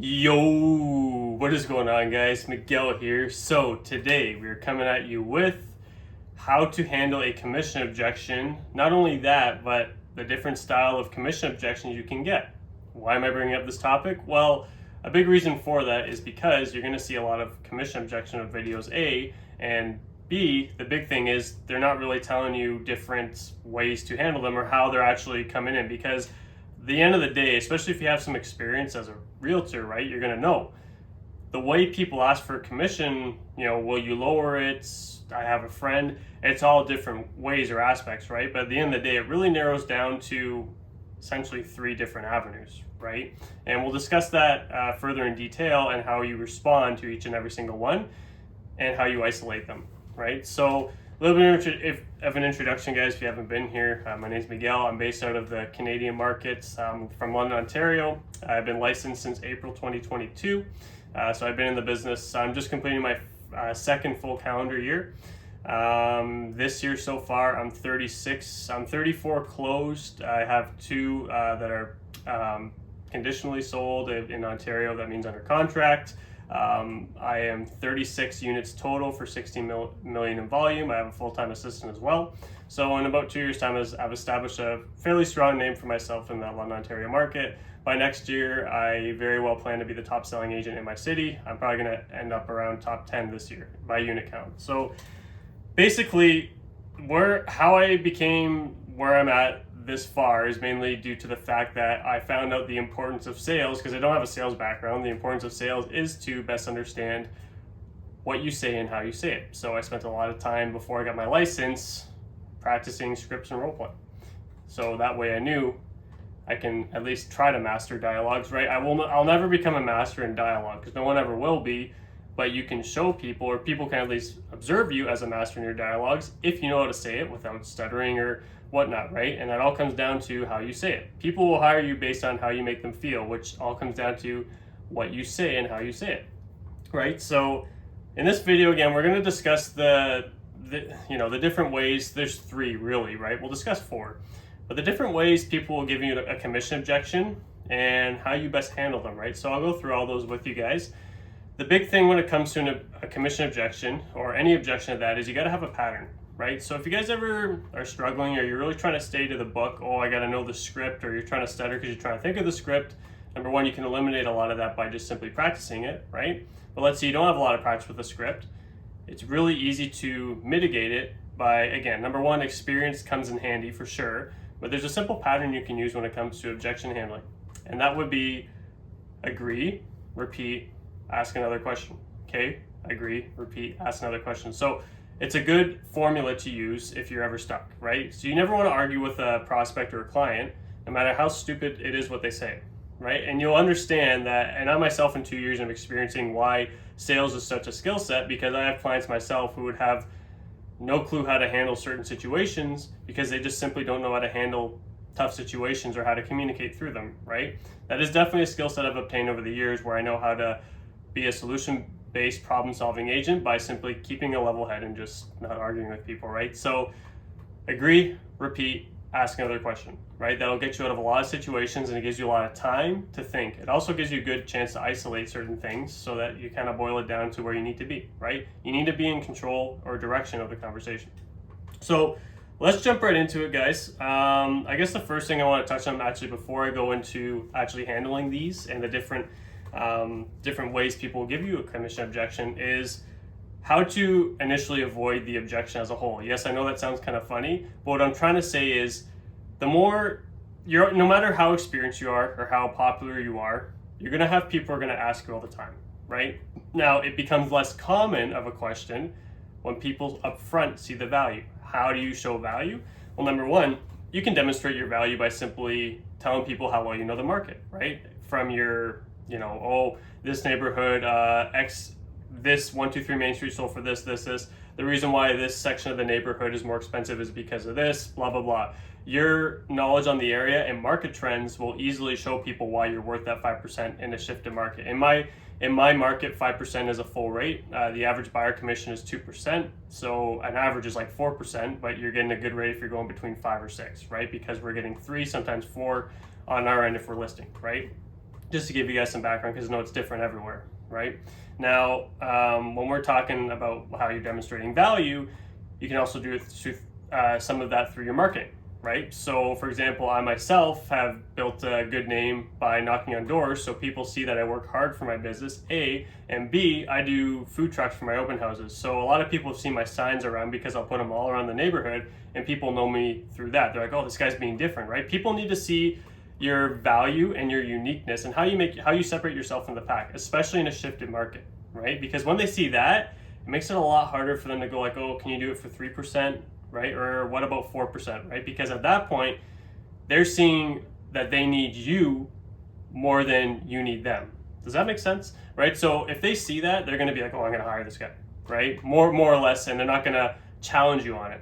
Yo, what is going on, guys? Miguel here. So today we're coming at you with how to handle a commission objection. Not only that, but the different style of commission objections you can get. Why am I bringing up this topic? Well, a big reason for that is because you're going to see a lot of commission objection of videos, A, and B, the big thing is they're not really telling you different ways to handle them or how they're actually coming in, because the end of the day, especially if you have some experience as a realtor, right, you're going to know the way people ask for a commission. Will you lower it? I have a friend. It's all different ways or aspects, right? But at the end of the day, it really narrows down to essentially three different avenues, right? And we'll discuss that further in detail, and how you respond to each and every single one and how you isolate them, right? So a little bit of an introduction, guys, if you haven't been here. My name's Miguel. I'm based out of the Canadian markets, from London, Ontario. I've been licensed since April 2022. So I've been in the business. I'm just completing my second full calendar year. This year so far, I'm 36. I'm 34 closed. I have two that are conditionally sold in Ontario. That means under contract. I am 36 units total for 16 million in volume. I have a full-time assistant as well. So in about 2 years' time, I've established a fairly strong name for myself in the London, Ontario market. By next year, I very well plan to be the top selling agent in my city. I'm probably going to end up around top 10 this year by unit count. So basically, how I became where I'm at this far is mainly due to the fact that I found out the importance of sales, because I don't have a sales background. The importance of sales is to best understand what you say and how you say it. So I spent a lot of time before I got my license practicing scripts and role play. So that way I knew I can at least try to master dialogues, right? I'll never become a master in dialogue, because no one ever will be, but you can show people, or people can at least observe you as a master in your dialogues if you know how to say it without stuttering or whatnot, right? And that all comes down to how you say it. People will hire you based on how you make them feel, which all comes down to what you say and how you say it, right? So in this video, again, we're going to discuss the different ways. There's three really, right? We'll discuss four, but the different ways people will give you a commission objection and how you best handle them, right? So I'll go through all those with you guys. The big thing when it comes to a commission objection, or any objection of that, is you got to have a pattern, right? So if you guys ever are struggling, or you're really trying to stay to the book, I got to know the script, or you're trying to stutter because you're trying to think of the script, number one, you can eliminate a lot of that by just simply practicing it, right? But let's say you don't have a lot of practice with the script. It's really easy to mitigate it by, again, number one, experience comes in handy for sure, but there's a simple pattern you can use when it comes to objection handling. And that would be agree, repeat, ask another question. Okay, agree, repeat, ask another question. So it's a good formula to use if you're ever stuck, right? So you never want to argue with a prospect or a client, no matter how stupid it is what they say, right? And you'll understand that, and I myself in 2 years am experiencing why sales is such a skill set, because I have clients myself who would have no clue how to handle certain situations because they just simply don't know how to handle tough situations or how to communicate through them, right? That is definitely a skill set I've obtained over the years, where I know how to be a solution-based problem-solving agent by simply keeping a level head and just not arguing with people, right? So agree, repeat, ask another question, right? That'll get you out of a lot of situations, and it gives you a lot of time to think. It also gives you a good chance to isolate certain things so that you kind of boil it down to where you need to be, right? You need to be in control or direction of the conversation. So let's jump right into it, guys. I guess the first thing I want to touch on, actually, before I go into actually handling these and the different ways people will give you a commission objection, is how to initially avoid the objection as a whole. Yes, I know that sounds kind of funny, but what I'm trying to say is, no matter how experienced you are or how popular you are, you're going to have people who are going to ask you all the time, right? Now, it becomes less common of a question when people up front see the value. How do you show value? Well, number one, you can demonstrate your value by simply telling people how well you know the market, right? From your, this neighborhood, this 123 Main Street sold for this. The reason why this section of the neighborhood is more expensive is because of this, blah, blah, blah. Your knowledge on the area and market trends will easily show people why you're worth that 5% in a shifted market. In my market, 5% is a full rate. The average buyer commission is 2%. So an average is like 4%, but you're getting a good rate if you're going between 5 or 6, right? Because we're getting 3, sometimes 4 on our end if we're listing, right? just to give you guys some background, because I know it's different everywhere, right? Now, when we're talking about how you're demonstrating value, you can also do it through some of that through your marketing, right? So for example, I myself have built a good name by knocking on doors, so people see that I work hard for my business, A, and B, I do food trucks for my open houses. So a lot of people have seen my signs around because I'll put them all around the neighborhood, and people know me through that. They're like, oh, this guy's being different, right? People need to see your value and your uniqueness and how you separate yourself from the pack, especially in a shifted market, right? Because when they see that, it makes it a lot harder for them to go like, oh, can you do it for 3%, right? Or what about 4%, right? Because at that point, they're seeing that they need you more than you need them. Does that make sense, right? So if they see that, they're going to be like, oh, I'm going to hire this guy, right? More or less, and they're not going to challenge you on it.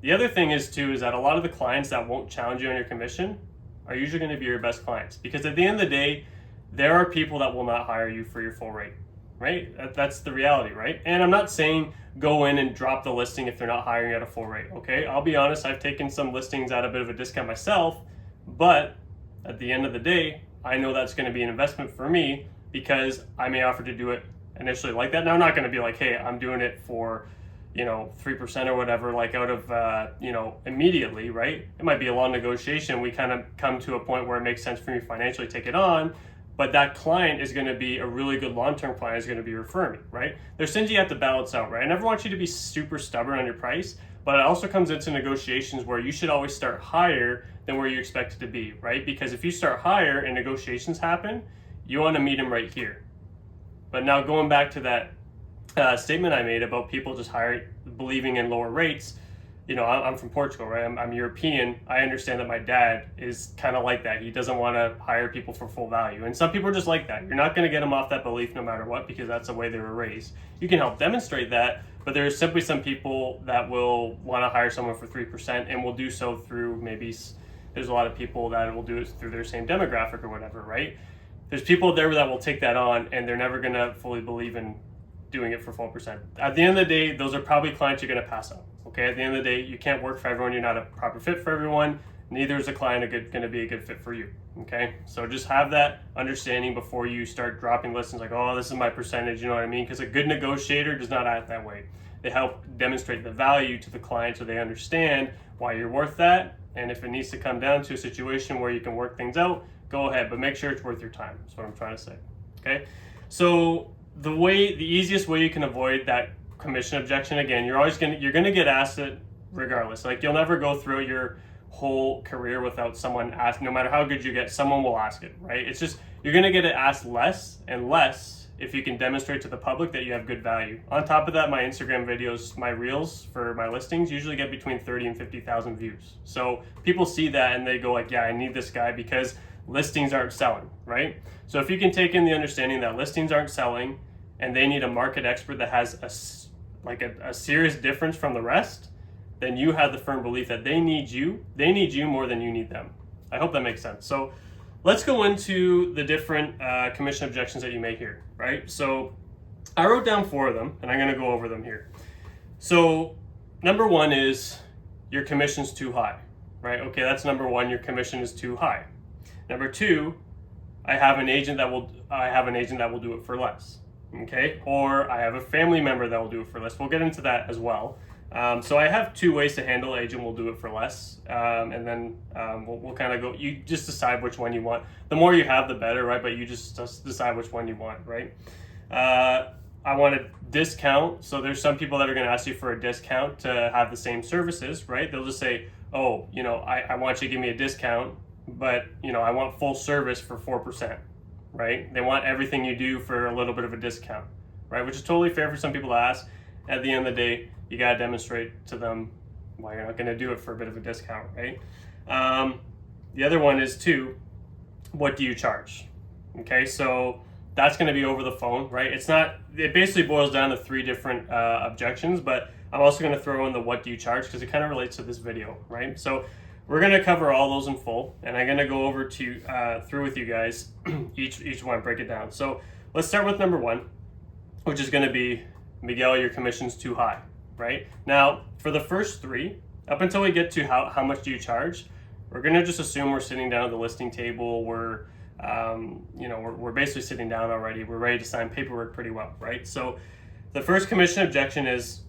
The other thing is that a lot of the clients that won't challenge you on your commission are usually going to be your best clients, because at the end of the day, there are people that will not hire you for your full rate, right? That's the reality, right? And I'm not saying go in and drop the listing if they're not hiring at a full rate, okay? I'll be honest, I've taken some listings at a bit of a discount myself, but at the end of the day, I know that's going to be an investment for me, because I may offer to do it initially like that. Now, I'm not going to be like, hey, I'm doing it for 3% or whatever, like out of, immediately, right? It might be a long negotiation. We kind of come to a point where it makes sense for me financially to take it on, but that client is going to be a really good long-term client, is going to be referring me, right? There's things you have to balance out, right? I never want you to be super stubborn on your price, but it also comes into negotiations where you should always start higher than where you expect it to be, right? Because if you start higher and negotiations happen, you want to meet them right here. But now going back to that statement I made about people just believing in lower rates, I'm from Portugal, right? I'm European. I understand that my dad is kind of like that. He doesn't want to hire people for full value. And some people are just like that. You're not going to get them off that belief no matter what, because that's the way they were raised. You can help demonstrate that, but there's simply some people that will want to hire someone for 3% and will do so through there's a lot of people that will do it through their same demographic or whatever, right? There's people there that will take that on, and they're never going to fully believe in doing it for 4%. At the end of the day, those are probably clients you're going to pass on. Okay, at the end of the day, you can't work for everyone. You're not a proper fit for everyone. Neither is a client going to be a good fit for you. Okay, so just have that understanding before you start dropping listings like, oh, this is my percentage. You know what I mean? Because a good negotiator does not act that way. They help demonstrate the value to the client so they understand why you're worth that. And if it needs to come down to a situation where you can work things out, go ahead, but make sure it's worth your time. That's what I'm trying to say. Okay, so the easiest way you can avoid that commission objection, again, you're gonna get asked it regardless. Like, you'll never go through your whole career without someone asking. No matter how good you get, someone will ask it, right? It's just you're gonna get it asked less and less if you can demonstrate to the public that you have good value. On top of that, my Instagram videos, my reels for my listings usually get between 30 and 50,000 views. So people see that and they go like, yeah, I need this guy, because listings aren't selling, right? So if you can take in the understanding that listings aren't selling and they need a market expert that has a serious difference from the rest, then you have the firm belief that they need you more than you need them. I hope that makes sense. So let's go into the different commission objections that you may hear, right? So I wrote down 4 of them, and I'm going to go over them here. So number 1 is your commission's too high, right? Okay, that's number 1. Your commission is too high. Number 2, I have an agent that will do it for less. Okay, or I have a family member that will do it for less. We'll get into that as well. So I have 2 ways to handle agent will do it for less, and then we'll kind of go. You just decide which one you want. The more you have, the better, right? But you just decide which one you want, right? I want a discount. So there's some people that are going to ask you for a discount to have the same services, right? They'll just say, oh, I want you to give me a discount, but I want full service for 4%, right? They want everything you do for a little bit of a discount, right? Which is totally fair for some people to ask. At the end of the day, you got to demonstrate to them why you're not going to do it for a bit of a discount, right? The other one is too, what do you charge? Okay, so that's going to be over the phone, right? It basically boils down to 3 different objections, but I'm also going to throw in the what do you charge, because it kind of relates to this video, right? So we're going to cover all those in full, and I'm going to go over through with you guys each one, break it down. So let's start with number 1, which is going to be, Miguel, your commission's too high, right? Now, for the first 3, up until we get to how much do you charge, we're going to just assume we're sitting down at the listing table, we're we're basically sitting down already. We're ready to sign paperwork pretty well, right? So the first commission objection is,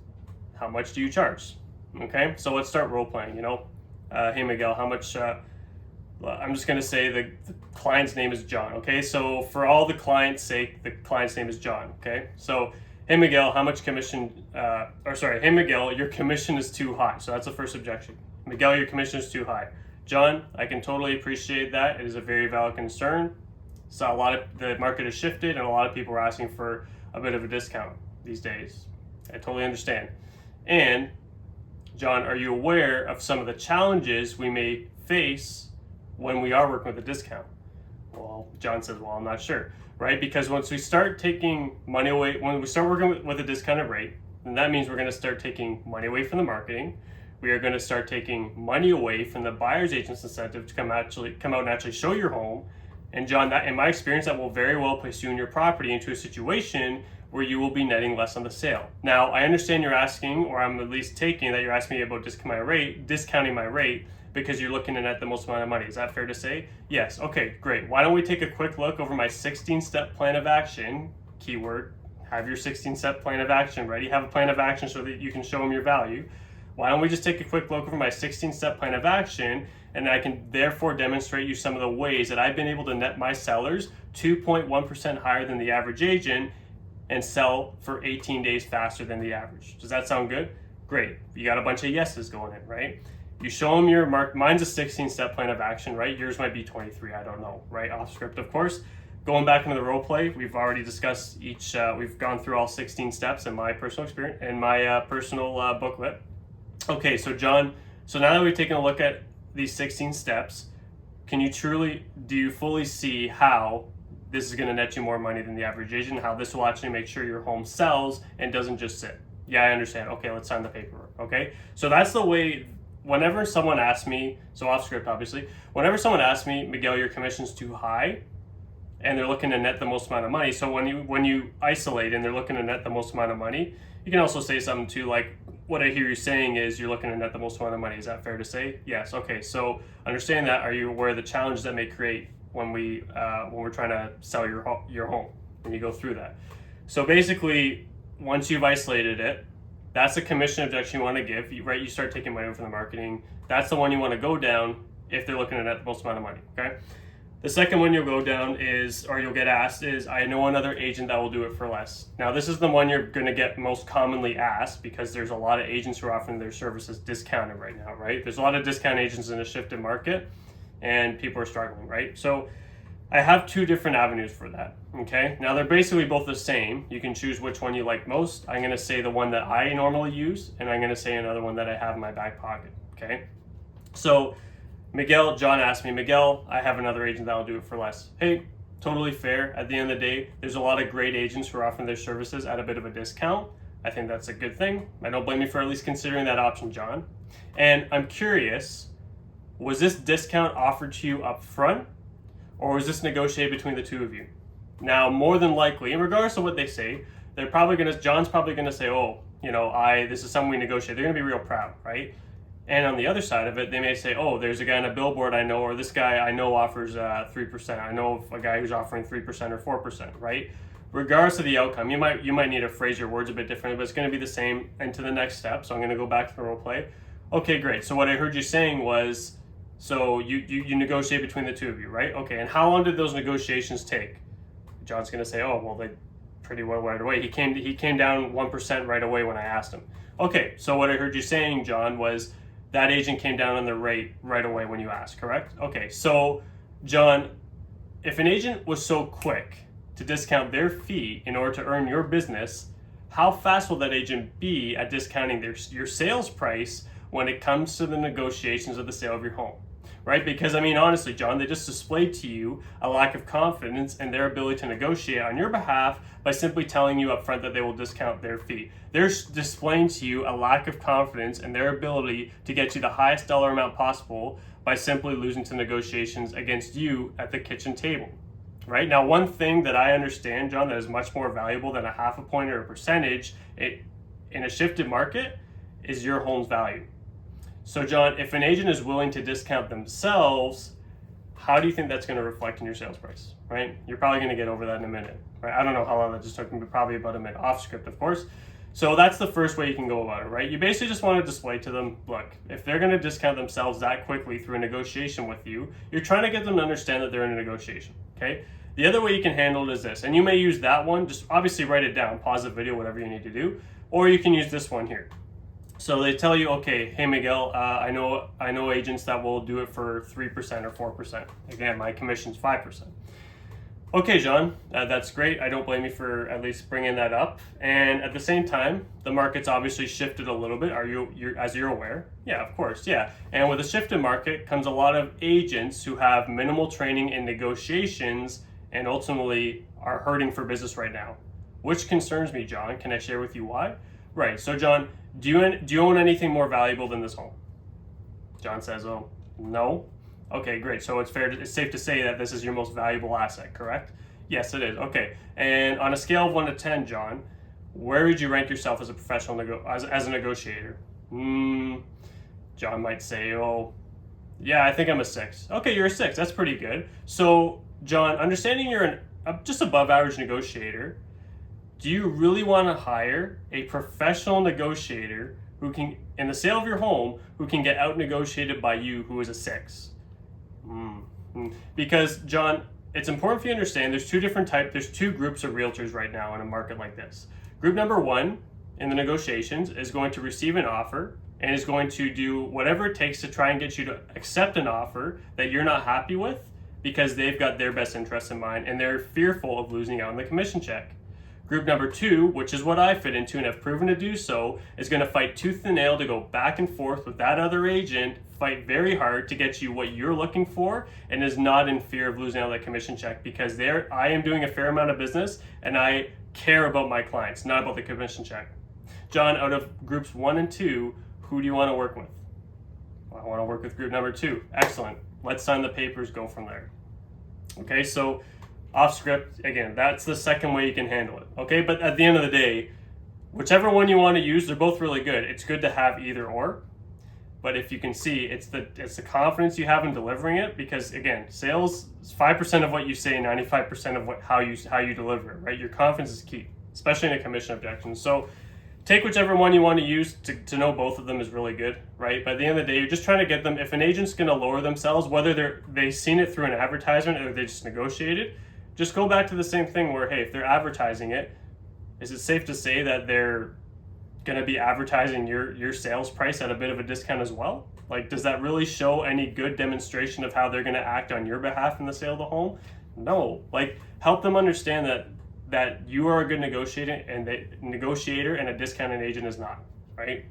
how much do you charge? Okay, so let's start role playing. Hey Miguel, how much? I'm just going to say the client's name is John. Okay, so for all the client's sake, the client's name is John. Okay, so hey Miguel, how much commission? Hey Miguel, your commission is too high. So that's the first objection. Miguel, your commission is too high. John, I can totally appreciate that. It is a very valid concern. So the market has shifted, and a lot of people are asking for a bit of a discount these days. I totally understand. And John, are you aware of some of the challenges we may face when we are working with a discount? Well, John says, well, I'm not sure, right? Because once we start taking money away, when we start working with a discounted rate, then that means we're going to start taking money away from the marketing. We are going to start taking money away from the buyer's agent's incentive to come out and actually show your home. And John, that in my experience, that will very well place you and your property into a situation where you will be netting less on the sale. Now, I understand you're asking, or I'm at least taking that you're asking me about discounting my rate because you're looking to net the most amount of money. Is that fair to say? Yes. Okay, great. Why don't we take a quick look over my 16-step plan of action? Keyword, have your 16-step plan of action ready. Have a plan of action so that you can show them your value. Why don't we just take a quick look over my 16-step plan of action, and I can therefore demonstrate you some of the ways that I've been able to net my sellers 2.1% higher than the average agent and sell for 18 days faster than the average. Does that sound good? Great. You got a bunch of yeses going in, right? You show them your mark. Mine's a 16-step plan of action, right? Yours might be 23. I don't know, right? Off script, of course. Going back into the role play, we've already discussed we've gone through all 16 steps in my personal experience, in my personal booklet. Okay, so John, so now that we've taken a look at these 16 steps, do you fully see how this is going to net you more money than the average agent, how this will actually make sure your home sells and doesn't just sit? Yeah, I understand. Okay, let's sign the paperwork. Okay, so that's the way. Whenever someone asks me, so off script obviously, whenever someone asks me, Miguel, your commission's too high, and they're looking to net the most amount of money. So when you isolate and they're looking to net the most amount of money, you can also say something too, like, what I hear you saying is you're looking to net the most amount of money. Is that fair to say? Yes. Okay. So understand that. Are you aware of the challenge that may create when we're trying to sell your home, when you go through that? So basically, once you've isolated it, that's the commission objection you want to give, right? You start taking money from the marketing. That's the one you want to go down if they're looking to net the most amount of money, okay? The second one you'll go down you'll get asked is, I know another agent that will do it for less. Now, this is the one you're going to get most commonly asked because there's a lot of agents who are offering their services discounted right now, right? There's a lot of discount agents in a shifted market and people are struggling, right? So I have two different avenues for that, okay? Now, they're basically both the same. You can choose which one you like most. I'm going to say the one that I normally use, and I'm going to say another one that I have in my back pocket, okay? So John asked me, Miguel, I have another agent that will do it for less. Hey, totally fair. At the end of the day, there's a lot of great agents who are offering their services at a bit of a discount. I think that's a good thing. I don't blame you for at least considering that option, John. And I'm curious, was this discount offered to you up front, or was this negotiated between the two of you? Now, more than likely, in regards to what they say, John's probably gonna say, this is something we negotiated. They're gonna be real proud, right? And on the other side of it, they may say, oh, there's a guy on a billboard I know, or this guy I know offers 3%. I know of a guy who's offering 3% or 4%, right? Regardless of the outcome, you might need to phrase your words a bit differently, but it's going to be the same into the next step. So I'm going to go back to the role play. Okay, great. So what I heard you saying was, so you negotiate between the two of you, right? Okay, and how long did those negotiations take? John's going to say, oh, well, they pretty well right away. He came down 1% right away when I asked him. Okay, so what I heard you saying, John, was that agent came down on the rate right away when you asked, correct? Okay, so John, if an agent was so quick to discount their fee in order to earn your business, how fast will that agent be at discounting your sales price when it comes to the negotiations of the sale of your home, right? Because, honestly, John, they just displayed to you a lack of confidence in their ability to negotiate on your behalf by simply telling you up front that they will discount their fee. They're displaying to you a lack of confidence in their ability to get you the highest dollar amount possible by simply losing to negotiations against you at the kitchen table, right? Now, one thing that I understand, John, that is much more valuable than a half a point or a percentage in a shifted market is your home's value. So, John, if an agent is willing to discount themselves, how do you think that's going to reflect in your sales price, right? You're probably going to get over that in a minute, right? I don't know how long that just took me, but probably about a minute, off script, of course. So that's the first way you can go about it, right? You basically just want to display to them, look, if they're going to discount themselves that quickly through a negotiation with you, you're trying to get them to understand that they're in a negotiation, okay? The other way you can handle it is this, and you may use that one, just obviously write it down, pause the video, whatever you need to do, or you can use this one here. So they tell you, okay, hey Miguel, I know agents that will do it for 3% or 4%. Again, my commission's 5%. Okay, John, that's great. I don't blame you for at least bringing that up. And at the same time, the market's obviously shifted a little bit. As you're aware? Yeah, of course, yeah. And with a shifted market comes a lot of agents who have minimal training in negotiations and ultimately are hurting for business right now, which concerns me, John. Can I share with you why? Right. So, John, do you own anything more valuable than this home? John says, oh, no. Okay, great. So it's safe to say that this is your most valuable asset, correct? Yes, it is. Okay. And on a scale of 1 to 10, John, where would you rank yourself as a professional as a negotiator? John might say, oh, yeah, I think I'm a 6. Okay, you're a 6. That's pretty good. So, John, understanding you're just above average negotiator, do you really want to hire a professional negotiator who can, in the sale of your home, who can get out negotiated by you, who is a 6? Because, John, it's important for you to understand there's two groups of realtors right now in a market like this. Group number 1 in the negotiations is going to receive an offer and is going to do whatever it takes to try and get you to accept an offer that you're not happy with because they've got their best interests in mind and they're fearful of losing out on the commission check. Group number 2, which is what I fit into and have proven to do so, is going to fight tooth and nail to go back and forth with that other agent, fight very hard to get you what you're looking for, and is not in fear of losing out on that commission check because I am doing a fair amount of business and I care about my clients, not about the commission check. John, out of groups 1 and 2, who do you want to work with? Well, I want to work with group number 2. Excellent. Let's sign the papers, go from there. Okay, so off script, again, that's the second way you can handle it. Okay, but at the end of the day, whichever one you want to use, they're both really good. It's good to have either or. But if you can see, it's the confidence you have in delivering it, because again, sales is 5% of what you say, 95% of how you deliver it, right? Your confidence is key, especially in a commission objection. So take whichever one you want to use. To know both of them is really good, right? By the end of the day, you're just trying to get them, if an agent's going to lower themselves, whether they've seen it through an advertisement or they just negotiated, just go back to the same thing where, hey, if they're advertising it, is it safe to say that they're going to be advertising your sales price at a bit of a discount as well? Like, does that really show any good demonstration of how they're going to act on your behalf in the sale of the home? No. Like, help them understand that you are a good negotiator and a discounted agent is not, right?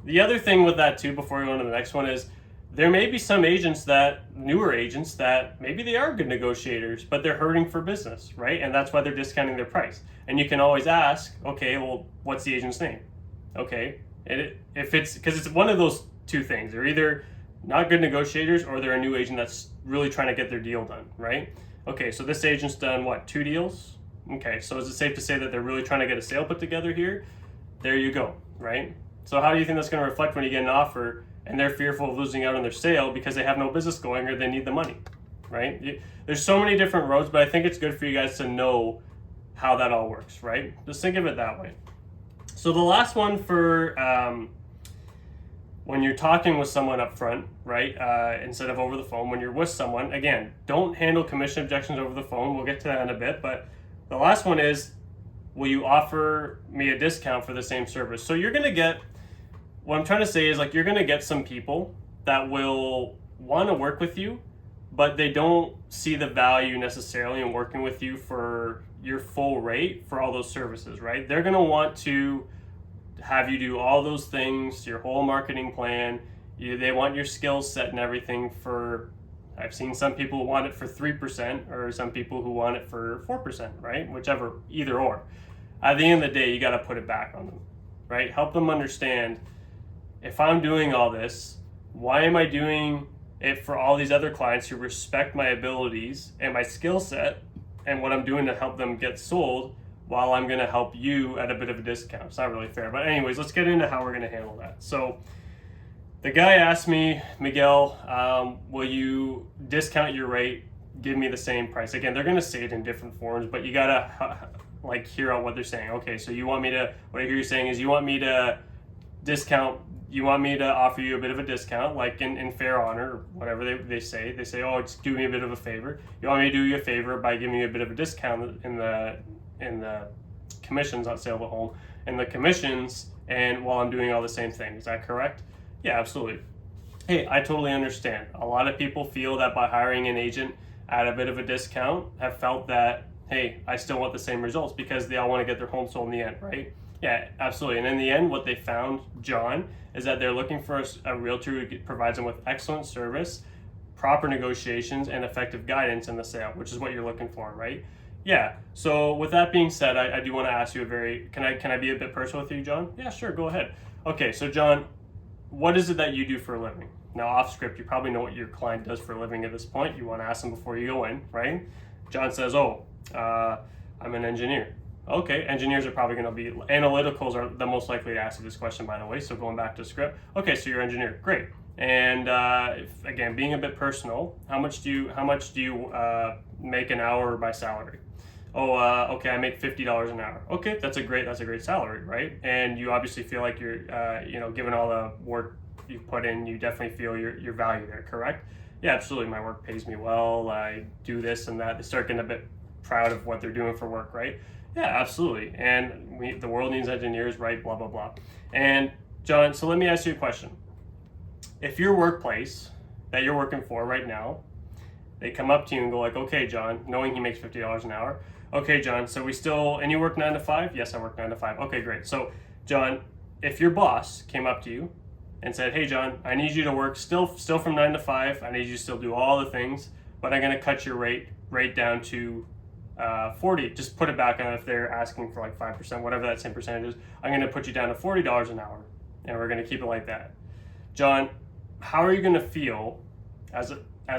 The other thing with that too, before we go on to the next one, is there may be some newer agents that maybe they are good negotiators, but they're hurting for business, right? And that's why they're discounting their price. And you can always ask, okay, well, what's the agent's name? Okay, if it's, because it's one of those two things. They're either not good negotiators or they're a new agent that's really trying to get their deal done, right? Okay, so this agent's done what, 2 deals? Okay, so is it safe to say that they're really trying to get a sale put together here? There you go, right? So how do you think that's going to reflect when you get an offer and they're fearful of losing out on their sale because they have no business going or they need the money, right? There's so many different roads, but I think it's good for you guys to know how that all works, right? Just think of it that way. So the last one for when you're talking with someone up front, right, instead of over the phone, when you're with someone, again, don't handle commission objections over the phone. We'll get to that in a bit, but the last one is, will you offer me a discount for the same service? So you're going to get, what I'm trying to say is, like, you're going to get some people that will want to work with you, but they don't see the value necessarily in working with you for your full rate for all those services, right? They're going to want to have you do all those things, your whole marketing plan. They want your skill set and everything for, I've seen some people who want it for 3% or some people who want it for 4%, right? Whichever, either or. At the end of the day, you got to put it back on them, right? Help them understand, if I'm doing all this, why am I doing it for all these other clients who respect my abilities and my skill set and what I'm doing to help them get sold, while I'm going to help you at a bit of a discount? It's not really fair. But anyways, let's get into how we're going to handle that. So The guy asked me, Miguel, will you discount your rate, give me the same price? Again, they're going to say it in different forms, but you got to like hear out what they're saying. Okay, so you want me to, what I hear you saying is you want me to discount, you want me to offer you a bit of a discount, like in fair honor, or whatever they say. They say, oh, just do me a bit of a favor. You want me to do you a favor by giving you a bit of a discount in the commissions on sale of a home, and the commissions, and while I'm doing all the same thing. Is that correct? Yeah, absolutely. Hey, I totally understand. A lot of people feel that by hiring an agent at a bit of a discount have felt that, hey, I still want the same results because they all want to get their home sold in the end, right? Yeah, absolutely. And in the end, what they found, John, is that they're looking for a realtor who provides them with excellent service, proper negotiations, and effective guidance in the sale, which is what you're looking for, right? Yeah. So with that being said, I do want to ask you can I be a bit personal with you, John? Yeah, sure. Go ahead. Okay. So John, what is it that you do for a living? Now, off script, you probably know what your client does for a living at this point. You want to ask them before you go in, right? John says, I'm an engineer. Okay, engineers are probably going to be, analyticals are the most likely to ask you this question, by the way. So going back to script, okay, so you're an engineer, great. And again, being a bit personal, how much do you make an hour by salary? Oh, okay, I make $50 an hour. Okay, that's a great salary, right? And you obviously feel like you're, given all the work you've put in, you definitely feel your value there, correct? Yeah, absolutely. My work pays me well. I do this and that. They start getting a bit proud of what they're doing for work, right? Yeah, absolutely. And the world needs engineers, right? Blah, blah, blah. And John, so let me ask you a question. If your workplace that you're working for right now, they come up to you and go like, okay, John, knowing he makes $50 an hour. Okay, John, so and you work 9 to 5? Yes, I work 9 to 5. Okay, great. So John, if your boss came up to you and said, hey, John, I need you to work still from 9 to 5. I need you to still do all the things, but I'm going to cut your rate down to 40. Just put it back on if they're asking for like 5%, whatever that same percentage is. I'm going to put you down to $40 an hour, and we're going to keep it like that. John, how are you going to feel as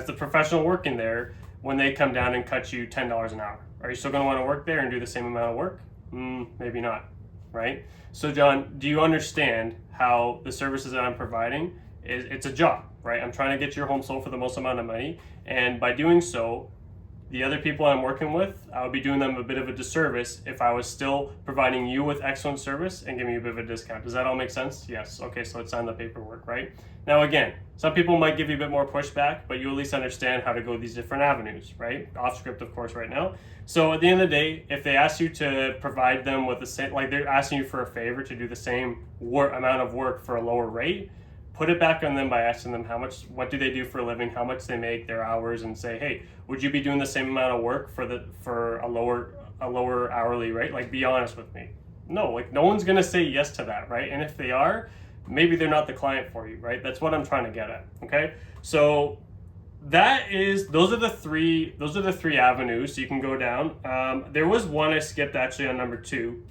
the professional working there when they come down and cut you $10 an hour? Are you still going to want to work there and do the same amount of work? Maybe not, right? So John, do you understand how the services that I'm providing it's a job, right? I'm trying to get your home sold for the most amount of money, and by doing so, the other people I'm working with, I would be doing them a bit of a disservice if I was still providing you with excellent service and giving you a bit of a discount. Does that all make sense? Yes. Okay, so let's sign the paperwork, right? Now again, some people might give you a bit more pushback, but you at least understand how to go these different avenues, right? Off script, of course, right now. So at the end of the day, if they ask you to provide them with the same, like they're asking you for a favor to do the same amount of work for a lower rate, put it back on them by asking them what do they do for a living, how much they make, their hours, and say, hey, would you be doing the same amount of work for a lower hourly rate? Like, be honest with me. No, like no one's gonna say yes to that, right? And if they are, maybe they're not the client for you, right? That's what I'm trying to get at. Okay, so those are the three avenues you can go down. There was one I skipped actually on number 2.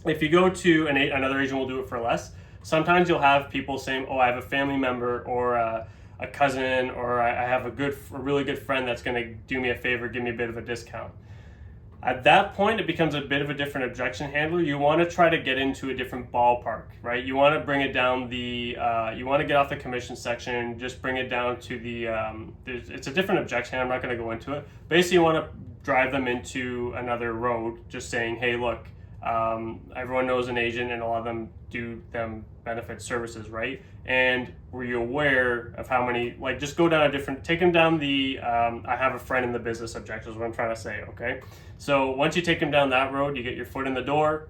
If you go to another agent will do it for less. Sometimes you'll have people saying, oh, I have a family member or a cousin, or I have a really good friend that's going to do me a favor, give me a bit of a discount. At that point, it becomes a bit of a different objection handler. You want to try to get into a different ballpark, right? You want to bring it down you want to get off the commission section, just bring it down to it's a different objection. I'm not going to go into it. Basically, you want to drive them into another road, just saying, hey, look, everyone knows an agent and a lot of them do them benefit services, right? And were you aware of how many, like just go down take them down I have a friend in the business objection is what I'm trying to say, okay? So once you take them down that road, you get your foot in the door,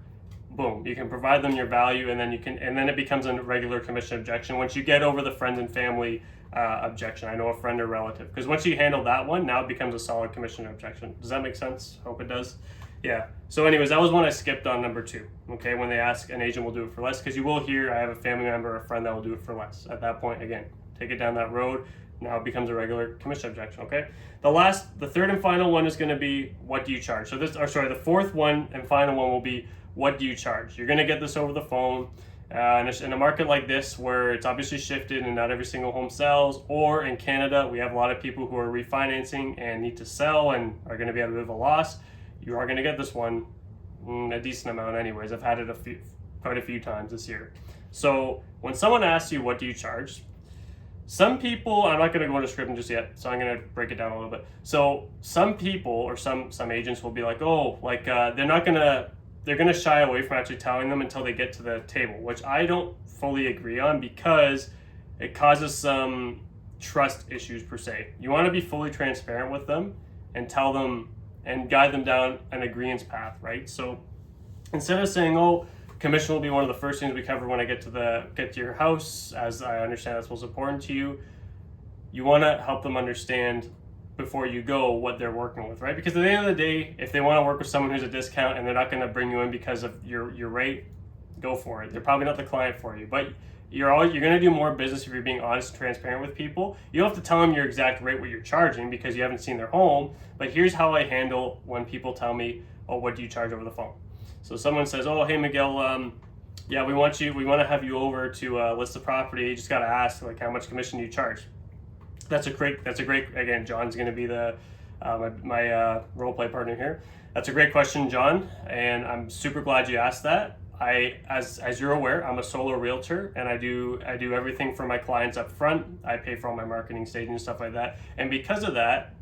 boom, you can provide them your value, and then it becomes a regular commission objection once you get over the friends and family objection. I know a friend or relative, because once you handle that one, now it becomes a solid commission objection. Does that make sense? Hope it does. Yeah. So anyways, that was one I skipped on number 2. Okay, when they ask an agent will do it for less, because you will hear I have a family member or a friend that will do it for less. At that point, again, take it down that road. Now it becomes a regular commission objection. Okay. The third and final one is going to be what do you charge? So the fourth one and final one will be what do you charge? You're going to get this over the phone. In a market like this where it's obviously shifted and not every single home sells, or in Canada we have a lot of people who are refinancing and need to sell and are going to be at a bit of a loss, you are going to get this one a decent amount anyways. I've had it quite a few times this year. So when someone asks you what do you charge, some people, I'm not going to go into scripting just yet, so I'm going to break it down a little bit. So some people or some agents will be like, oh, like they're going to shy away from actually telling them until they get to the table, which I don't fully agree on, because it causes some trust issues per se. You want to be fully transparent with them and tell them and guide them down an agreement path, right? So instead of saying, oh, commission will be one of the first things we cover when I get to your house, as I understand that's most important to you, you want to help them understand before you go what they're working with, right? Because at the end of the day, if they want to work with someone who's a discount and they're not going to bring you in because of your rate, go for it. They're probably not the client for you, but you're going to do more business if you're being honest and transparent with people. You don't have to tell them your exact rate, what you're charging, because you haven't seen their home. But here's how I handle when people tell me, oh, what do you charge over the phone? So someone says, oh, hey, Miguel, yeah, we want to have you over to list the property. You just got to ask, like, how much commission do you charge? That's a great, again, John's going to be my role play partner here. That's a great question, John, and I'm super glad you asked that. As you're aware, I'm a solo realtor, and I do everything for my clients up front. I pay for all my marketing, staging, and stuff like that. And because of that,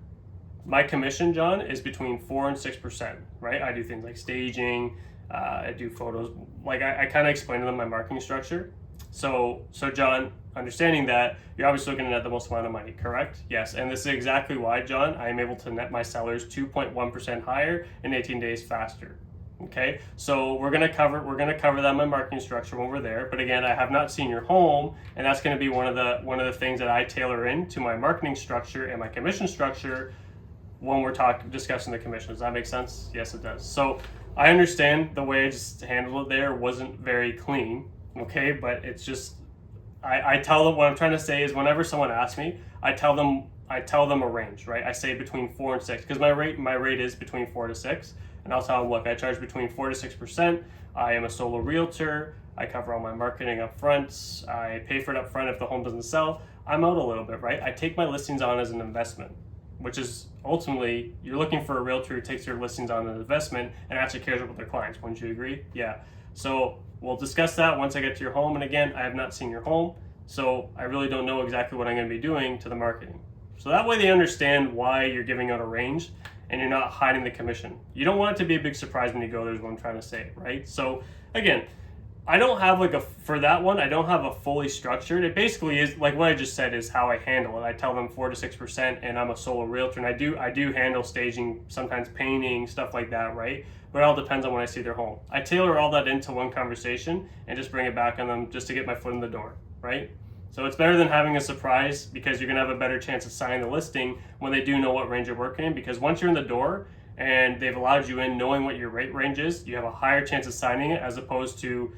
my commission, John, is between 4% and 6%, right? I do things like staging, I do photos, like I kind of explain to them my marketing structure. So John, understanding that, you're obviously looking at the most amount of money, correct? Yes, and this is exactly why, John, I am able to net my sellers 2.1% higher in 18 days faster. Okay, so we're gonna cover that in my marketing structure when we're there. But again, I have not seen your home, and that's going to be one of the things that I tailor into my marketing structure and my commission structure when we're discussing the commission. Does that make sense? Yes, it does. So I understand the way I just handled it there wasn't very clean. Okay, but it's just I tell them what I'm trying to say is whenever someone asks me, I tell them a range, right? I say between 4 and 6 because my rate is between 4 to 6. And I'll tell them, look, I charge between 4 to 6%. I am a solo realtor. I cover all my marketing up front. I pay for it up front if the home doesn't sell. I'm out a little bit, right? I take my listings on as an investment, which is ultimately, you're looking for a realtor who takes their listings on as an investment and actually cares about their clients. Wouldn't you agree? Yeah. So we'll discuss that once I get to your home. And again, I have not seen your home, so I really don't know exactly what I'm going to be doing to the marketing. So that way they understand why you're giving out a range and you're not hiding the commission. You don't want it to be a big surprise when you go there is what I'm trying to say, right? So again, I don't have for that one, I don't have a fully structured. It basically is like what I just said is how I handle it. I tell them 4 to 6%, and I'm a solo realtor, and I do handle staging, sometimes painting, stuff like that, right? But it all depends on when I see their home. I tailor all that into one conversation and just bring it back on them just to get my foot in the door, right? So it's better than having a surprise, because you're going to have a better chance of signing the listing when they do know what range you're working in. Because once you're in the door and they've allowed you in knowing what your rate range is, you have a higher chance of signing it as opposed to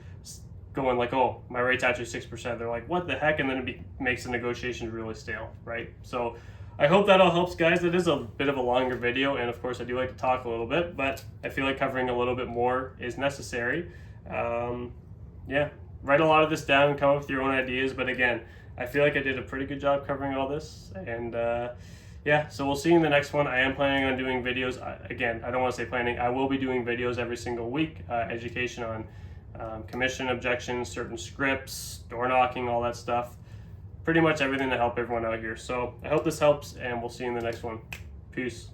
going like, oh, my rate's actually 6%. They're like, what the heck? And then it makes the negotiations really stale, right? So I hope that all helps, guys. It is a bit of a longer video, and of course I do like to talk a little bit, but I feel like covering a little bit more is necessary. Yeah. Write a lot of this down and come up with your own ideas. But again, I feel like I did a pretty good job covering all this. And yeah, so we'll see you in the next one. I am planning on doing videos. Again, I don't want to say planning. I will be doing videos every single week, education on commission objections, certain scripts, door knocking, all that stuff. Pretty much everything to help everyone out here. So I hope this helps, and we'll see you in the next one. Peace.